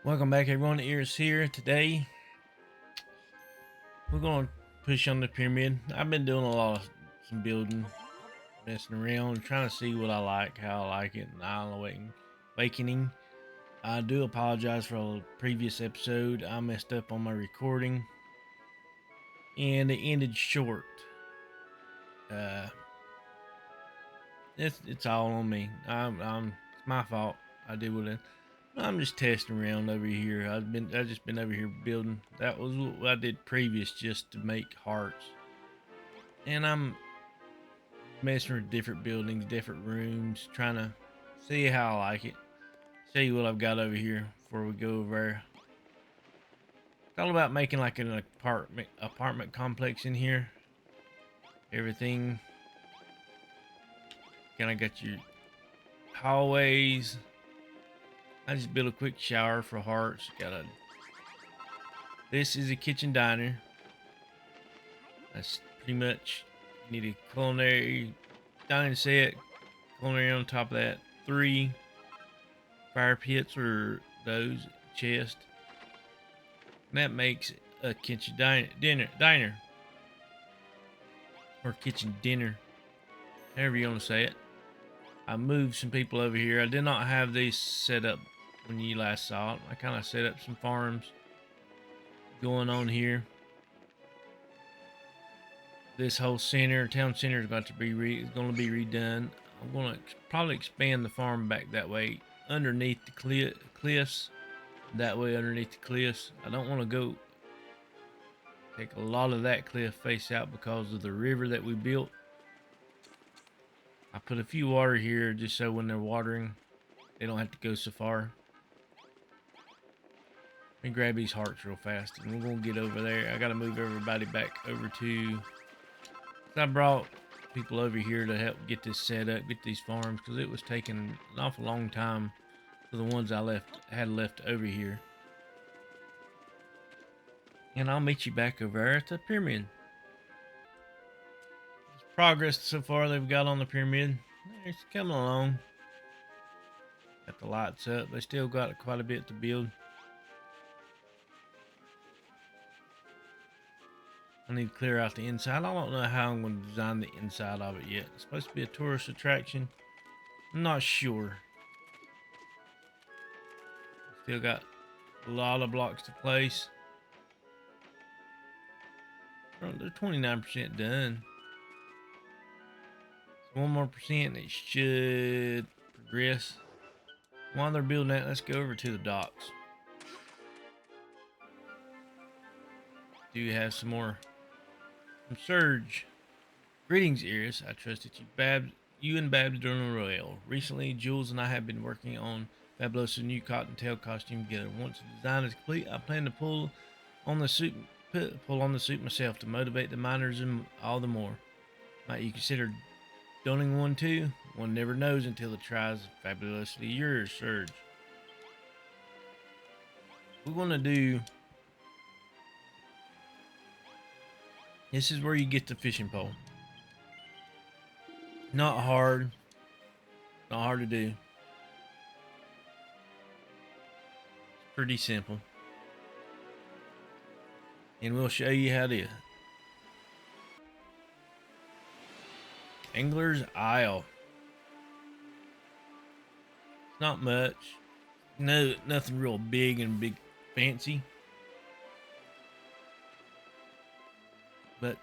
Welcome back, everyone. Ears here. Today, we're going to push on the pyramid. I've been doing a lot of some building, messing around, trying to see what I like, how I like it, and Island Awakening. I do apologize for the previous episode. I messed up on my recording, and it ended short. Uh, it's all on me. It's my fault. I did what I'm just testing around over here. I've just been over here building. That was what I did previous, just to make hearts. And I'm messing with different buildings, different rooms, trying to see how I like it. Show you what I've got over here before we go over there. It's all about making like an apartment complex in here. Everything. Kind of got your hallways. I just built a quick shower for hearts. This is a kitchen diner. That's pretty much, you need a culinary dining set, culinary on top of that, 3 fire pits or those chest. And that makes a kitchen diner or kitchen dinner, however you want to say it. I moved some people over here. I did not have these set up when you last saw it. I kind of set up some farms going on here. This whole town center is going to be redone. I'm going to probably expand the farm back that way underneath the cliffs. That way underneath the cliffs. I don't want to go take a lot of that cliff face out because of the river that we built. I put a few water here just so when they're watering, they don't have to go so far. Let me grab these hearts real fast and we're going to get over there. I got to move everybody back over to... I brought people over here to help get this set up, get these farms, because it was taking an awful long time for the ones I had left over here. And I'll meet you back over there at the pyramid. Progress so far they've got on the pyramid. It's coming along. Got the lights up. They still got quite a bit to build. I need to clear out the inside. I don't know how I'm going to design the inside of it yet. It's supposed to be a tourist attraction. I'm not sure. Still got a lot of blocks to place. They're 29% done. So 1 more percent, it should progress. While they're building that, let's go over to the docks. Do you have some more? From Surge. Greetings, Iris. I trust that you and Babs doing well. Recently, Jules and I have been working on Fabulous' new cottontail costume together. Once the design is complete, I plan to pull on the suit myself to motivate the miners and all the more. Might you consider donning one too? One never knows until it tries. Fabulously yours, Surge. We're gonna do. This is where you get the fishing pole. Not hard to do. It's pretty simple. And we'll show you how to do it. Angler's Isle. It's not much. No, nothing real big and big fancy. But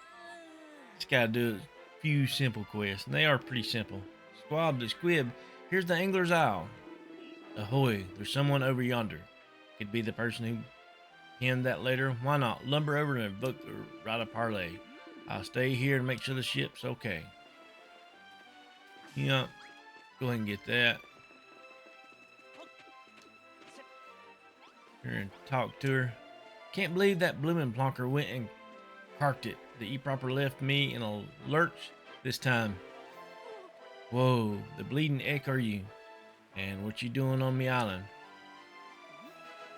just gotta do a few simple quests, and they are pretty simple. Squab the squib, here's the Angler's Isle. Ahoy, there's someone over yonder. Could be the person who penned that letter. Why not? Lumber over and book or write a parlay. I'll stay here and make sure the ship's okay. Yeah, go ahead and get that. Here and talk to her. Can't believe that bloomin' plonker went and parked it. The E-proper left me in a lurch this time. Whoa, the bleeding eck are you? And what you doing on me island?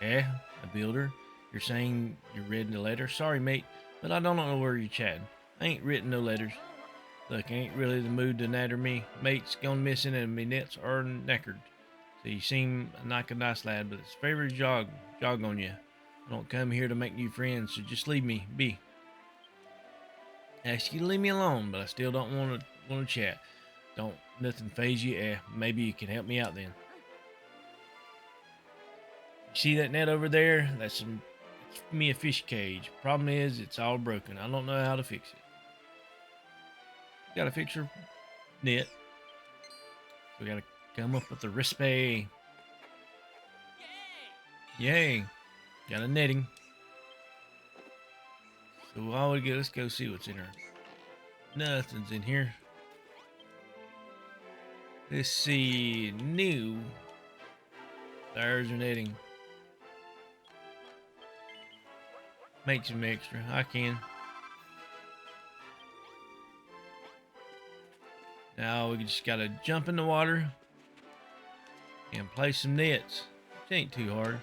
Eh, a builder? You're saying you read the letter? Sorry, mate, but I don't know where you're chatting. I ain't written no letters. Look, I ain't really the mood to natter me. Mate's gone missing and me nets are knackered. So you seem like a nice lad, but it's favors jog on you. I don't come here to make new friends, so just leave me be. I ask you to leave me alone, but I still don't want to chat. Don't nothing phase you. Maybe you can help me out then. You see that net over there? It's me a fish cage. Problem is, it's all broken. I don't know how to fix it. Gotta fix your net. We gotta come up with a recipe. Yay! Got a netting. So while we go, let's go see what's in here. Nothing's in here. Let's see. New. There's your netting. Make some extra. I can. Now we just gotta jump in the water and place some nets. It ain't too hard.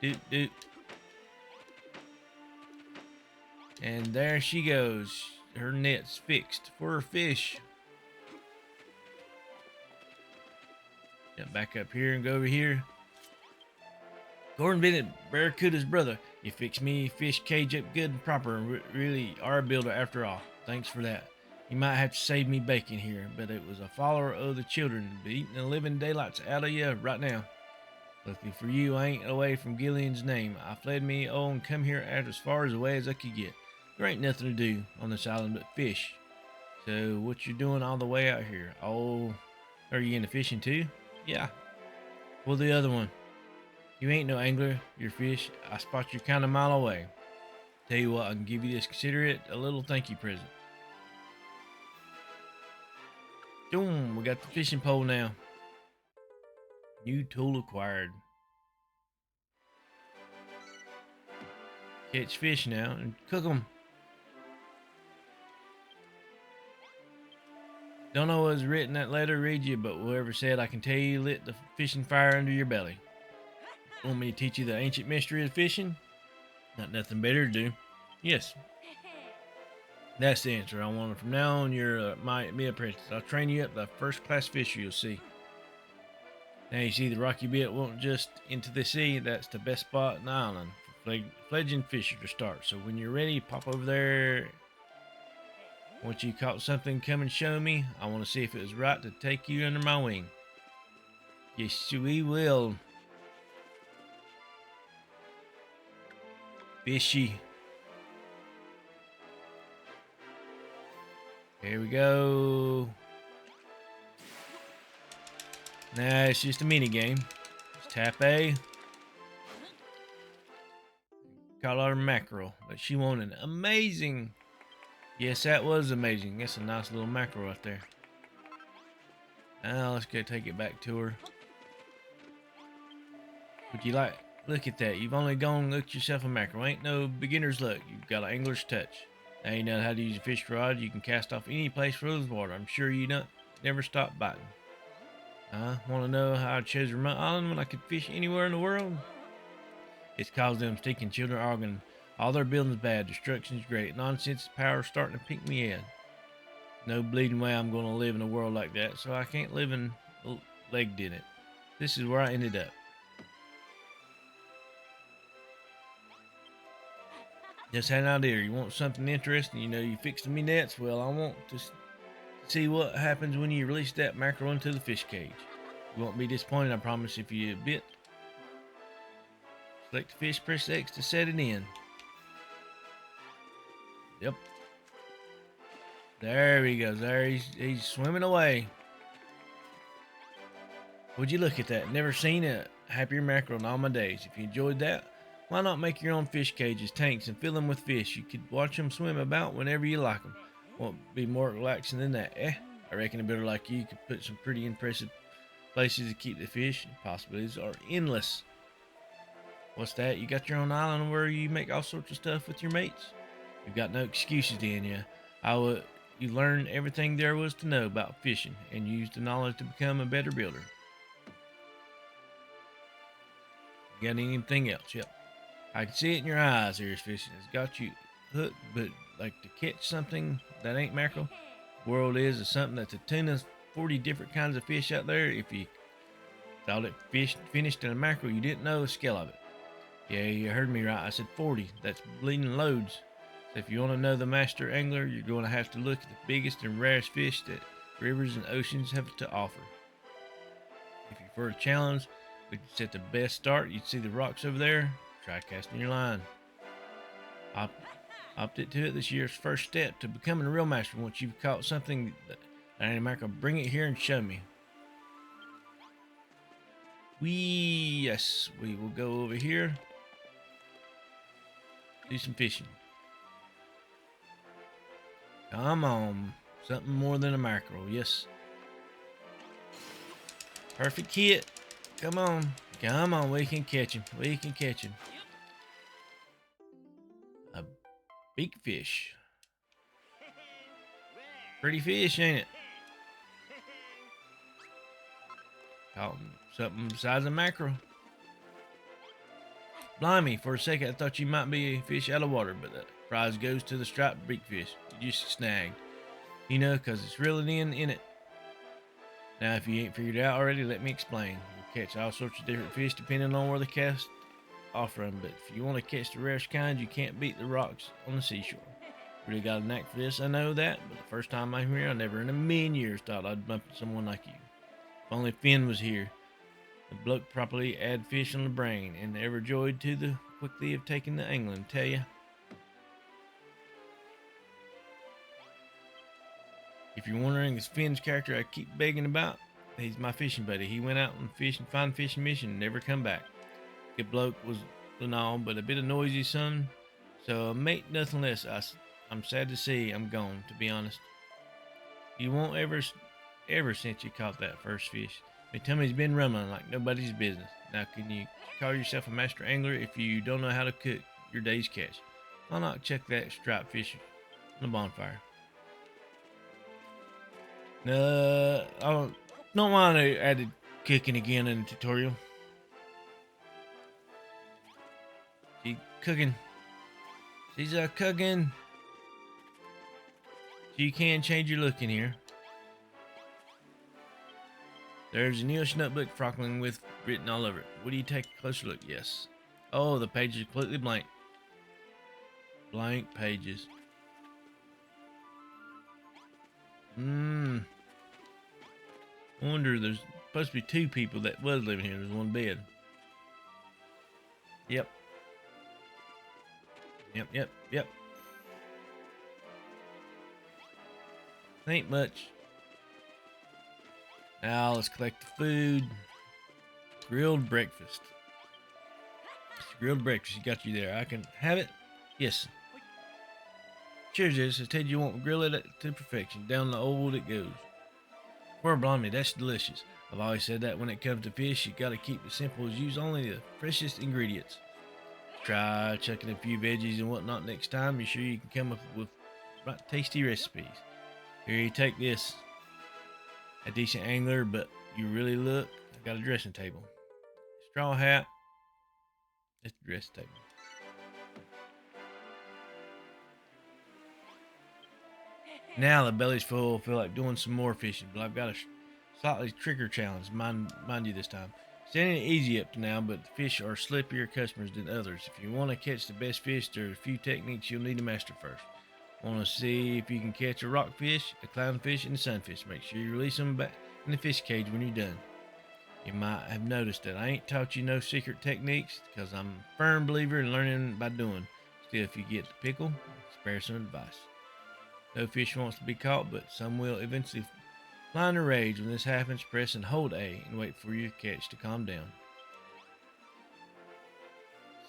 Doot. And there she goes. Her net's fixed for her fish. Jump back up here and go over here. Gordon Bennett, Barracuda's brother. You fixed me fish cage up good and proper, and really are a builder after all. Thanks for that. You might have to save me bacon here, but it was a follower of the children, beating the living daylights out of you right now. Luckily for you, I ain't away from Gillian's name. I fled me and come here as far away as I could get. There ain't nothing to do on this island but fish. So what you doing all the way out here? Oh, are you into fishing too? Yeah. Well, the other one. You ain't no angler, you're fish. I spot you kind of a mile away. Tell you what, I can give you this. Consider it a little thank you present. Boom, we got the fishing pole now. New tool acquired. Catch fish now and cook them. Don't know what was written in that letter, read you, but whoever said I can tell you lit the fishing fire under your belly. Want me to teach you the ancient mystery of fishing? Not nothing better to do. Yes. That's the answer. I want it. From now on, you're my apprentice. I'll train you up the first-class fisher you'll see. Now you see the rocky bit won't just into the sea. That's the best spot in the island for fledgling fisher to start. So when you're ready, pop over there. Once you caught something, come and show me. I want to see if it was right to take you under my wing. Yes, we will. Fishy. Here we go. Nah, it's just a mini game. Just tap A. Caught our mackerel, but she wanted amazing. Yes, that was amazing. That's a nice little mackerel right there. Now let's go take it back to her. Would you like? Look at that. You've only gone and looked yourself a mackerel. Ain't no beginner's luck. You've got an angler's touch. Now you know how to use a fish rod. You can cast off any place for the water. I'm sure you don't never stop biting. Want to know how I chose remote island when I could fish anywhere in the world? It's cause them stinking Children of Hargon. All their building's bad. Destruction's great. Nonsense power's starting to pick me in. No bleeding way I'm going to live in a world like that, so I can't live in legged in it. This is where I ended up. Just had an idea. You want something interesting? You know, you fixed me nets. Well, I want to see what happens when you release that mackerel into the fish cage. You won't be disappointed, I promise, if you bit. Select the fish, press X to set it in. Yep. There he goes. There he's swimming away. Would you look at that? Never seen a happier mackerel in all my days. If you enjoyed that, why not make your own fish cages, tanks, and fill them with fish? You could watch them swim about whenever you like them. Won't be more relaxing than that, eh? I reckon a builder like you could put some pretty impressive places to keep the fish. Possibilities are endless. What's that? You got your own island where you make all sorts of stuff with your mates? You've got no excuses then, yeah. You learn everything there was to know about fishing and use the knowledge to become a better builder. You got anything else? Yep. I can see it in your eyes, here's fishing. It's got you hooked, but like to catch something that ain't mackerel. World is something that's a tuna 40 different kinds of fish out there. If you thought it finished in a mackerel, you didn't know the scale of it. Yeah, you heard me right. I said 40. That's bleeding loads. So if you want to know the master angler, you're going to have to look at the biggest and rarest fish that rivers and oceans have to offer. If you're for a challenge, we could set the best start. You'd see the rocks over there. Try casting your line. Opted to it this year's first step to becoming a real master. Once you've caught something that ain't a mackerel, bring it here and show me. Yes, we will go over here. Do some fishing. Come on. Something more than a mackerel. Yes. Perfect hit. Come on. Come on. We can catch him. We can catch him. A big fish. Pretty fish, ain't it? Caught something besides a mackerel. Blimey, for a second I thought you might be a fish out of water, but the prize goes to the striped big fish you just snagged. You know, because it's reeling in it. Now, if you ain't figured it out already, let me explain. You'll catch all sorts of different fish depending on where the cast off from, but if you want to catch the rarest kind, you can't beat the rocks on the seashore. Really got a knack for this, I know that, but the first time I'm here, I never in a million years thought I'd bump into someone like you. If only Finn was here. The bloke properly add fish on the brain, and ever joyed to the quickly of taking the angling, tell ya. If you're wondering, it's Finn's character I keep begging about. He's my fishing buddy. He went out on fish and fine fishing mission and never come back. Good bloke was and all, but a bit of noisy son. So mate, nothing less. I'm sad to see I'm gone, to be honest. You won't ever since you caught that first fish. They tell me he's been rumbling like nobody's business. Now, can you call yourself a master angler if you don't know how to cook your day's catch? Why not check that striped fish on the bonfire? No, I don't want to add cooking again in the tutorial. She's cooking. She's cooking. So you can change your look in here. There's an English notebook frockling with written all over it. Would you take a closer look? Yes. Oh, the page is completely blank. Blank pages. Wonder there's supposed to be two people that was living here. There's one bed. Yep. Ain't much. Now let's collect the food. Grilled breakfast. It's grilled breakfast. You got you there. I can have it? Yes. Cheers, this. I said you won't grill it to perfection. Down the old it goes. Poor blimey, that's delicious. I've always said that when it comes to fish, you gotta keep it simple. Use only the freshest ingredients. Try chucking a few veggies and whatnot next time. Be sure you can come up with right tasty recipes. Here, you take this. A decent angler, but you really look. I got a dressing table. Straw hat. It's the dressing table. Now the belly's full. Feel like doing some more fishing, but I've got a slightly trickier challenge. Mind you this time. It's ain't easy up to now, but the fish are slippier customers than others. If you want to catch the best fish, there are a few techniques you'll need to master first. Want to see if you can catch a rockfish, a clownfish, and a sunfish. Make sure you release them back in the fish cage when you're done. You might have noticed that I ain't taught you no secret techniques because I'm a firm believer in learning by doing. Still, if you get the pickle, spare some advice. No fish wants to be caught, but some will eventually fly in a rage. When this happens, press and hold A and wait for your catch to calm down.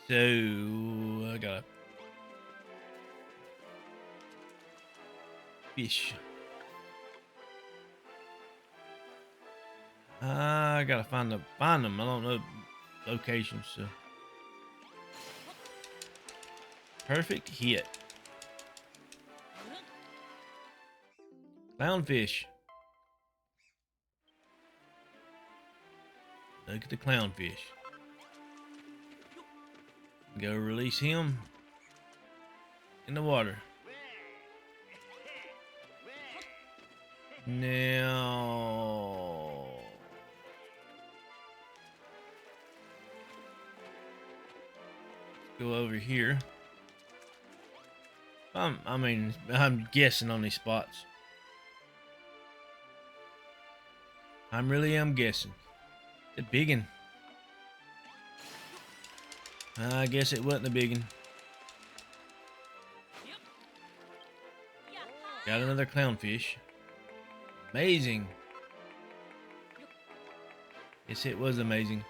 So, I got a fish. I gotta find them. I don't know locations. So perfect hit. Clownfish. Look at the clownfish. Go release him in the water. Now, go over here. I'm guessing on these spots. I really am guessing. The big one. I guess it wasn't the big one. Got another clownfish. Amazing. Yes, it was amazing.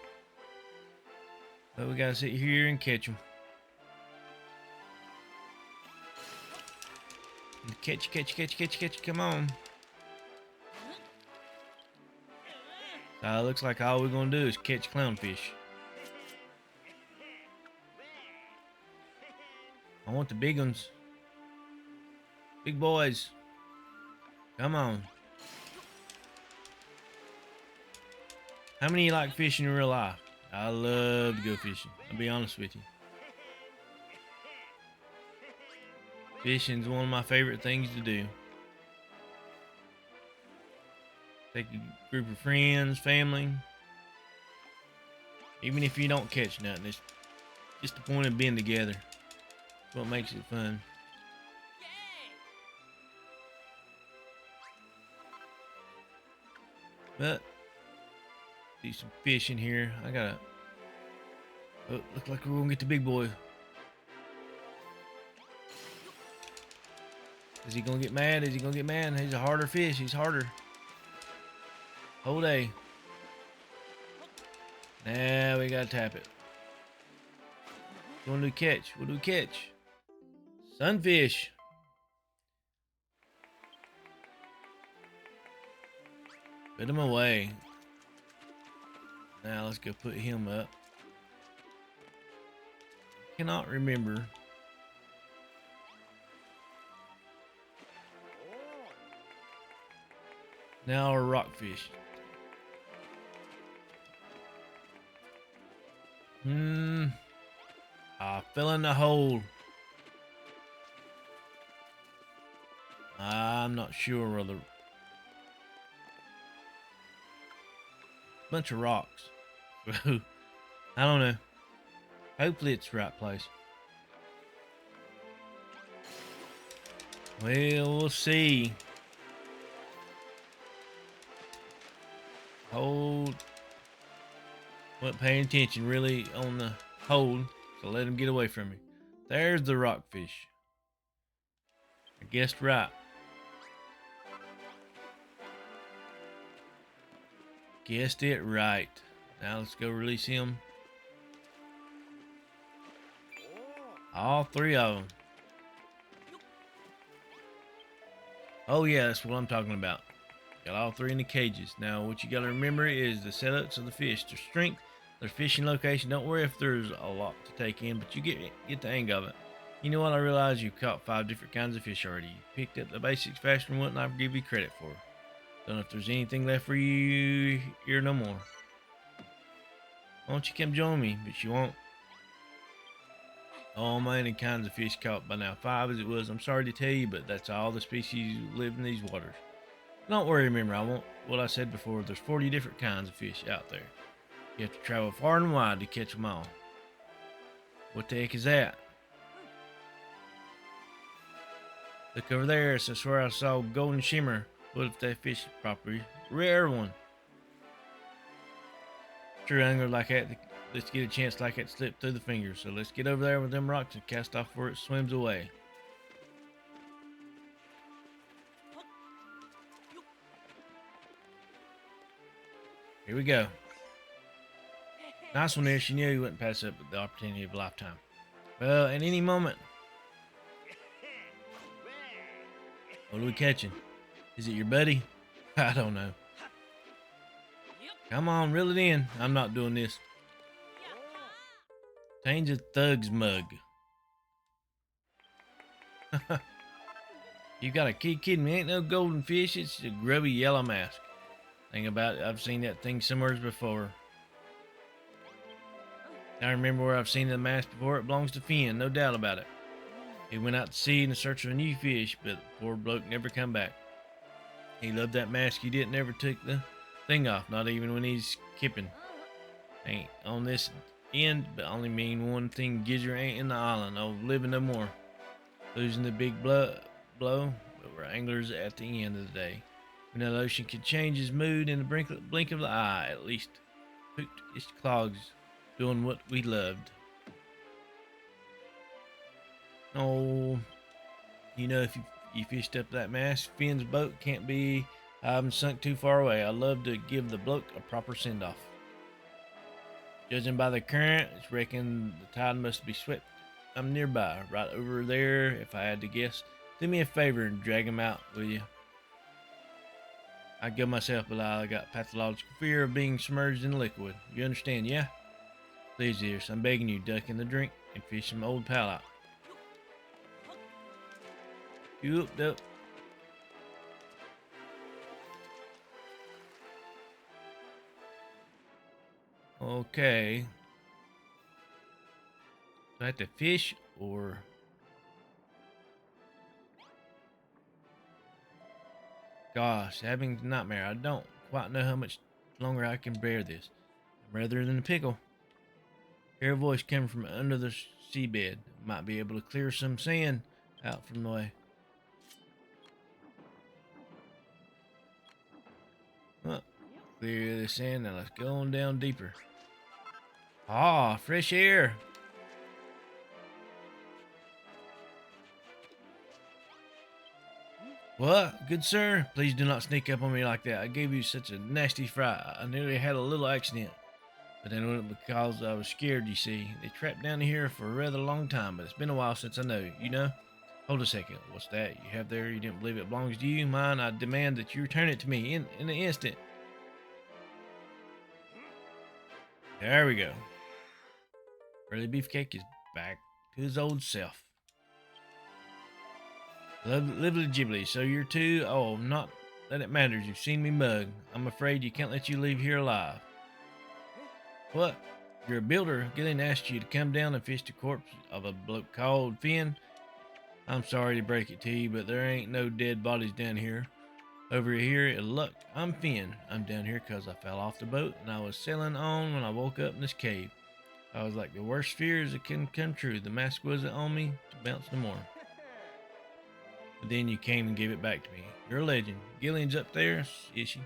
But we gotta sit here and catch them. Catch, catch, catch, catch, catch. Come on. Looks like all we're gonna do is catch clownfish. I want the big ones. Big boys. Come on. How many of you like fishing in real life? I love to go fishing. I'll be honest with you. Fishing's one of my favorite things to do. Take a group of friends, family. Even if you don't catch nothing, it's just the point of being together. That's what makes it fun. But do some fishing here. I gotta. Oh, look like we're gonna get the big boy. Is he gonna get mad? Is he gonna get mad? He's a harder fish. He's harder. Whole day. Now we gotta tap it. What do we catch? What do we catch? Sunfish. Put him away. Now let's go put him up. Cannot remember. Now our rockfish. I fell in the hole. I'm not sure whether. Bunch of rocks. I don't know. Hopefully it's the right place. Well, we'll see. Hold. Wasn't paying attention really on the hold, so let him get away from me. There's the rockfish. I guessed right. Guessed it right. Now let's go release him. All three of them. Oh yeah, that's what I'm talking about. Got all three in the cages. Now what you gotta remember is the setups of the fish, their strength, their fishing location. Don't worry if there's a lot to take in, but you get the hang of it. You know what, I realize you've caught 5 different kinds of fish already. You picked up the basics faster than what I give you credit for. Don't know if there's anything left for you here no more. Why don't you come join me? But you won't. All many kinds of fish caught by now. 5 as it was. I'm sorry to tell you, but that's all the species who live in these waters. Don't worry, remember, I won't what I said before. There's 40 different kinds of fish out there. You have to travel far and wide to catch them all. What the heck is that? Look over there. So I swear I saw golden shimmer. What if that fish is proper? Rare one. True angler like that. Let's get a chance like that to slip through the fingers. So let's get over there with them rocks and cast off where it swims away. Here we go. Nice one there. She knew he wouldn't pass up the opportunity of a lifetime. Well, at any moment. What are we catching? Is it your buddy? I don't know. Come on, reel it in. I'm not doing this. Change a thug's mug. You gotta keep kidding me. Ain't no golden fish. It's a grubby yellow mask. Thing about it, I've seen that thing somewhere before. I remember where I've seen the mask before. It belongs to Finn, no doubt about it. He went out to sea in search of a new fish, but the poor bloke never come back. He loved that mask. He didn't ever took the thing off, not even when he's kipping. Ain't on this end, but only mean one thing: Gizzard ain't in the island. Oh, living no more. Losing the big blow, but we're anglers at the end of the day. When the ocean could change his mood in the blink of the eye, at least hooked his clogs, doing what we loved. Oh, you know, if you fished up that mast, Finn's boat can't be sunk too far away. I love to give the bloke a proper send-off. Judging by the current, it's reckon the tide must be swept. I'm nearby, right over there, if I had to guess. Do me a favor and drag him out, will you? I give myself a lie. I got pathological fear of being submerged in liquid. You understand, yeah? Please, dears, I'm begging you, duck in the drink and fish some old pal out. You up. Okay. Do I have to fish or... Gosh, having a nightmare. I don't quite know how much longer I can bear this. I'm rather than a pickle. Hear a voice coming from under the seabed. Might be able to clear some sand out from the way. Well, clear the sand. Now let's go on down deeper. Ah, fresh air. What? Good sir, please do not sneak up on me like that. I gave you such a nasty fright. I nearly had a little accident. But then it was because I was scared, you see. They trapped down here for a rather long time, but it's been a while since I know you know? Hold a second. What's that you have there? You didn't believe it belongs to you? Mine, I demand that you return it to me in an instant. There we go. Burly Beefcake is back to his old self. Lively Ghibli, so you're two? Oh, not that it matters. You've seen me mug. I'm afraid you can't let you leave here alive. What? You're a builder. Gillian asked you to come down and fish the corpse of a bloke called Finn. I'm sorry to break it to you, but there ain't no dead bodies down here. Over here, look, I'm Finn. I'm down here because I fell off the boat and I was sailing on when I woke up in this cave. I was like the worst fears that couldn't come true. The mask wasn't on me to bounce no more. But then you came and gave it back to me. You're a legend. Gillian's up there, is she?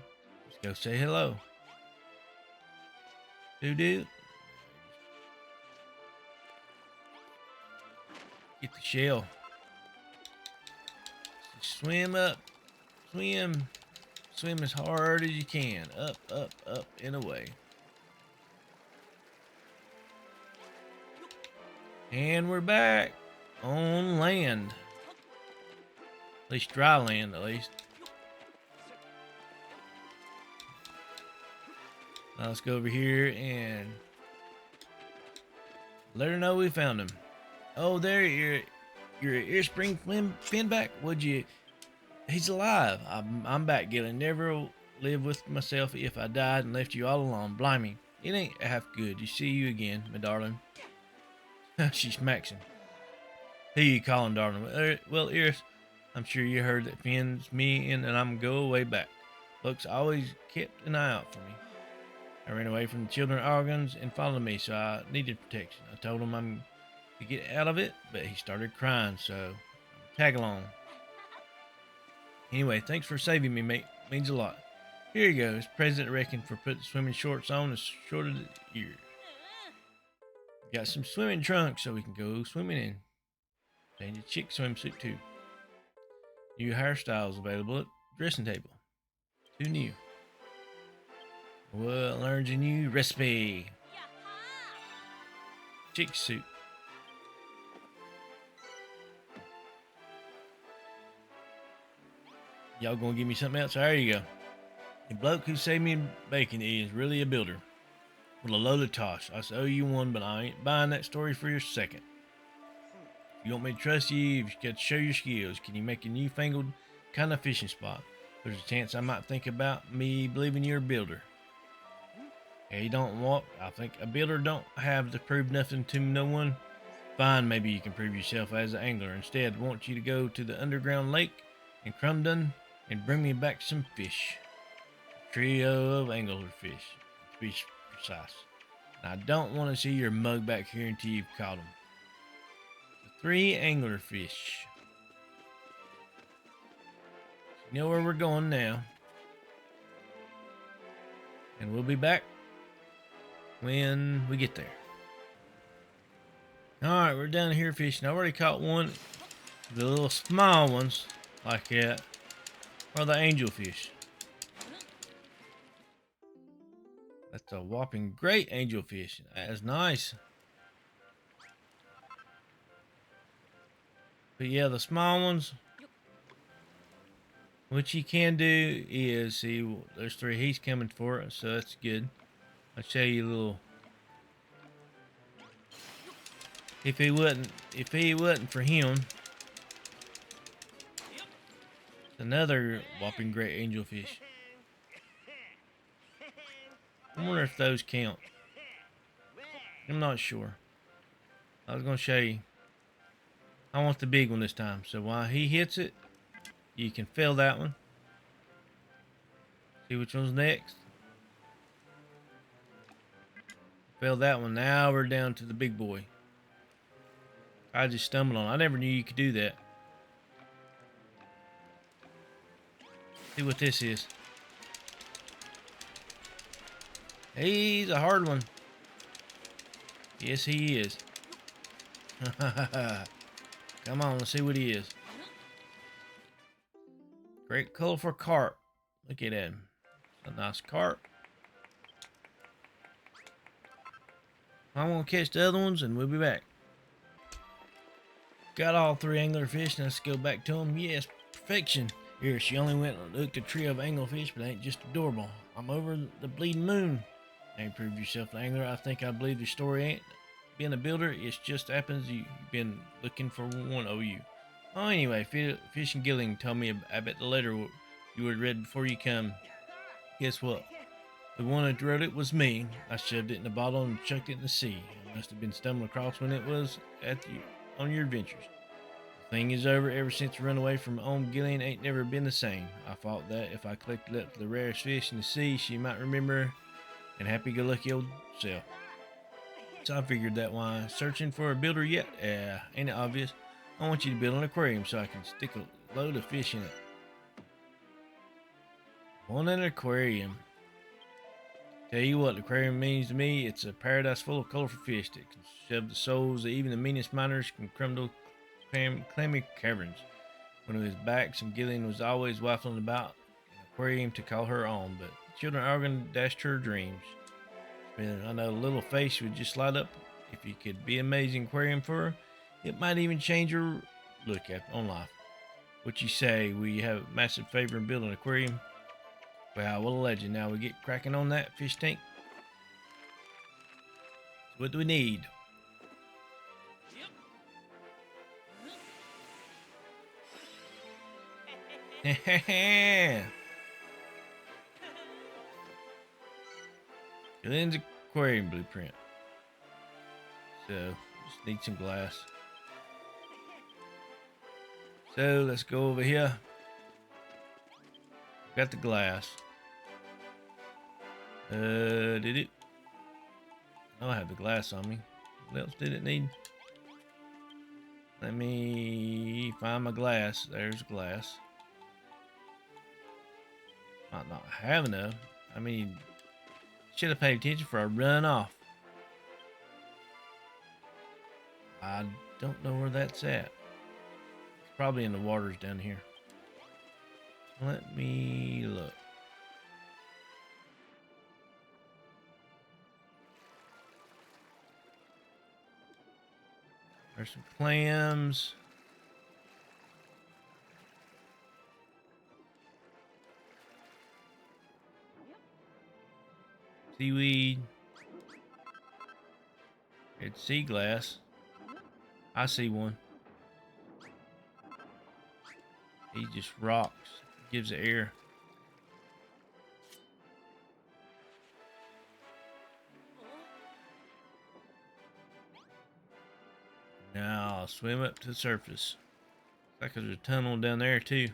Let's go say hello. Do. Get the shell. Swim up. Swim. Swim as hard as you can. Up, and away. And we're back on land. At least dry land, at least. Now let's go over here and let her know we found him. Oh, there, you're earspring fin back. Would you? He's alive. I'm back, Gillian. Never live with myself if I died and left you all alone. Blimey, it ain't half good. You see you again, my darling. She smacks him. Who you calling, darling? Well, Iris, I'm sure you heard that Finn's me and I'm go way back. Folks always kept an eye out for me. I ran away from the Children of Hargon and followed me, so I needed protection. I told him I'm to get out of it, but he started crying, so tag along. Anyway, thanks for saving me, mate. Means a lot. Here you go. It's present reckon for putting swimming shorts on as short as the ears. Got some swimming trunks so we can go swimming in. Change your chick swimsuit too. New hairstyles available at dressing table. 2 new. Well, learns a new recipe. Chick suit. Y'all gonna give me something else? There you go. The bloke who saved me bacon is really a builder. With a load of tosh. I owe you one, but I ain't buying that story for your second. If you want me to trust you, you've got to show your skills. Can you make a newfangled kind of fishing spot? There's a chance I might think about me believing you're a builder. Hey, you don't want, I think a builder don't have to prove nothing to no one. Fine, maybe you can prove yourself as an angler. Instead, I want you to go to the underground lake in Crumdon and bring me back some fish. A trio of anglerfish, to be precise. And I don't want to see your mug back here until you've caught them. So 3 anglerfish. You know where we're going now. And we'll be back when we get there. Alright, we're down here fishing. I already caught one. The little small ones, like that, are the angelfish. That's a whopping great angelfish. That is nice. But yeah, the small ones, what you can do is, see, there's 3. He's coming for it, so that's good. I'll show you a little. If he wasn't for him, another whopping great angelfish. I wonder if those count. I'm not sure. I was gonna show you. I want the big one this time. So while he hits it, you can fill that one. See which one's next. Fill that one. Now we're down to the big boy. I just stumbled on it. I never knew you could do that. See what this is. He's a hard one. Yes, he is. Come on, let's see what he is. Great colorful carp. Look at him. A nice carp. I'm gonna catch the other ones and we'll be back. Got all 3 anglerfish. Now let's go back to them. Yes, perfection. Here, she only went and looked at a trio of anglerfish, but ain't just adorable. I'm over the bleeding moon. Ain't proved yourself an angler. I think I believe the story ain't being a builder. It just happens you've been looking for one. Oh, you. Oh, anyway, Fish and Gilling told me I bet the letter you would read before you come. Guess what? The one that wrote it was me. I shoved it in a bottle and chucked it in the sea. I must have been stumbling across when it was on your adventures. The thing is over. Ever since I run away from Om Gillian, ain't never been the same. I thought that if I collected up the rarest fish in the sea, she might remember and happy-go-lucky old self. So I figured that why searching for a builder yet? Ain't it obvious? I want you to build an aquarium so I can stick a load of fish in it. Want an aquarium? Tell you what, the aquarium means to me. It's a paradise full of colorful fish that can shove the souls that even the meanest miners can crumble clammy caverns. One of his backs, and Gillian was always waffling about an aquarium to call her own, but Children of Hargon dashed her dreams. I know a little face would just light up if you could be an amazing aquarium for her. It might even change her look on life. What you say? We have a massive favor in building an aquarium. Wow, what a legend. Now we get cracking on that fish tank. So what do we need? Glenn's aquarium blueprint. So, just need some glass. So, let's go over here. Got the glass. Did it? Oh, I have the glass on me. What else did it need? Let me find my glass. There's glass. Might not have enough. I mean, should have paid attention before I run off. I don't know where that's at. It's probably in the waters down here. Let me look. There's some clams. Seaweed. It's sea glass. I see one. He just rocks. Gives the air. Now I'll swim up to the surface. Looks like there's a tunnel down there too.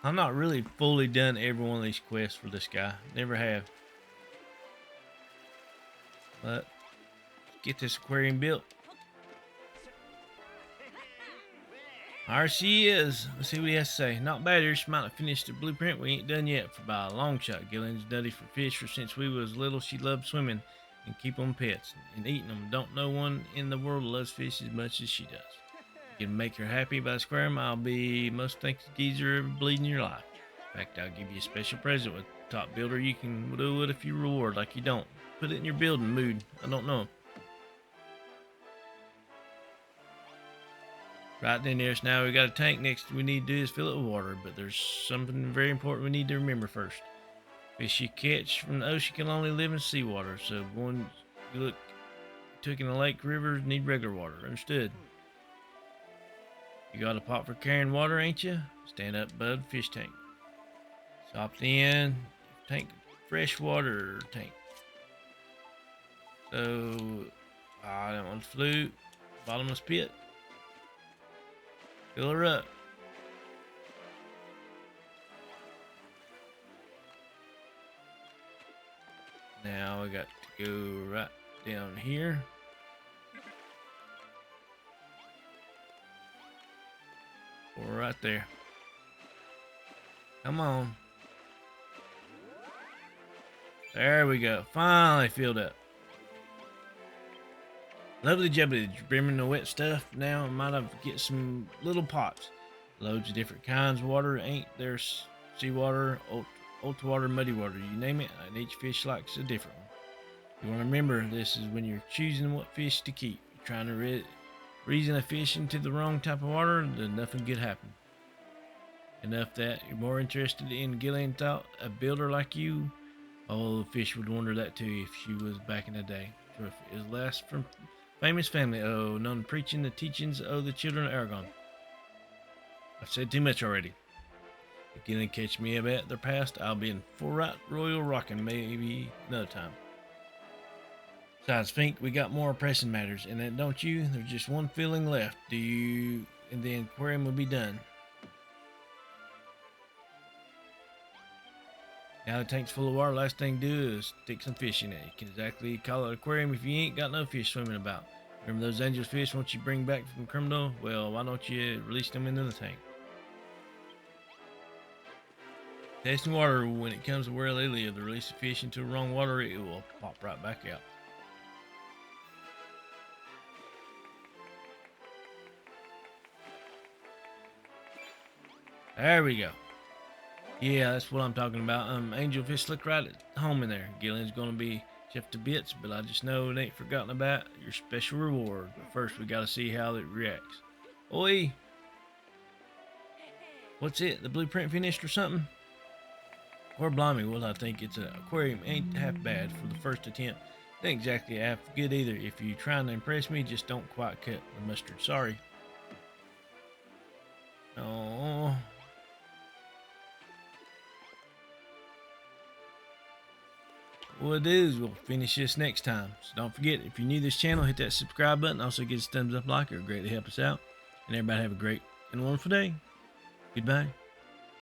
I'm not really fully done every one of these quests for this guy. Never have. But get this aquarium built. There she is. Let's see what he has to say. Not bad here. She might have finished the blueprint. We ain't done yet for by a long shot. Gillian's nutty for fish for since we was little. She loved swimming and keep on pets and eating them. Don't know one in the world loves fish as much as she does. You can make her happy by squaring. I'll be most thanks geezer ever bleed in your life. In fact, I'll give you a special present with top builder. You can do it if you reward like you don't. Put it in your building mood. I don't know. Right then there's now we got a tank next we need to do is fill it with water, but there's something very important we need to remember first. Fish you catch from the ocean can only live in seawater, so when you look took in the lake rivers need regular water. Understood? You got a pot for carrying water, ain't you? Stand up, bud. Fish tank. Stop the end. Tank freshwater tank. So I don't want flute. Bottomless pit. Fill her up. Now we got to go right down here. Or right there. Come on. There we go. Finally filled up. Lovely jubbly, brimming the wet stuff. Now I might have to get some little pots. Loads of different kinds of water. Ain't there seawater, ultra water, muddy water, you name it, and each fish likes a different one. You want to remember this is when you're choosing what fish to keep. You're trying to reason a fish into the wrong type of water, then nothing good happen. Enough that you're more interested in Gillian thought a builder like you. Oh, the fish would wonder that too if she was back in the day. So if it is last from famous family, oh, none preaching the teachings of the children of Hargon. I've said too much already. If Gillian catch me about their past, I'll be in full right royal rocking maybe another time. Besides, Fink, we got more pressing matters, and then don't you? There's just one filling left. Do you? And the aquarium will be done. Now the tank's full of water. Last thing to do is stick some fish in it. You can exactly call it an aquarium if you ain't got no fish swimming about. Remember those angel fish once you bring back from criminal? Well, why don't you release them into the tank? Testing water when it comes to where they live. The release of fish into the wrong water, it will pop right back out. There we go. Yeah, that's what I'm talking about. Angelfish look right at home in there. Gillian's gonna be chef to bits, but I just know it ain't forgotten about your special reward. But first we gotta see how it reacts. Oi! What's it? The blueprint finished or something? Or blimey, well I think it's an aquarium ain't half bad for the first attempt. It ain't exactly half good either. If you trying to impress me, just don't quite cut the mustard. Sorry. Oh. What it is, we'll finish this next time. So don't forget, if you're new to this channel, hit that subscribe button. Also give us a thumbs up like it would greatly help us out. And everybody have a great and wonderful day. Goodbye.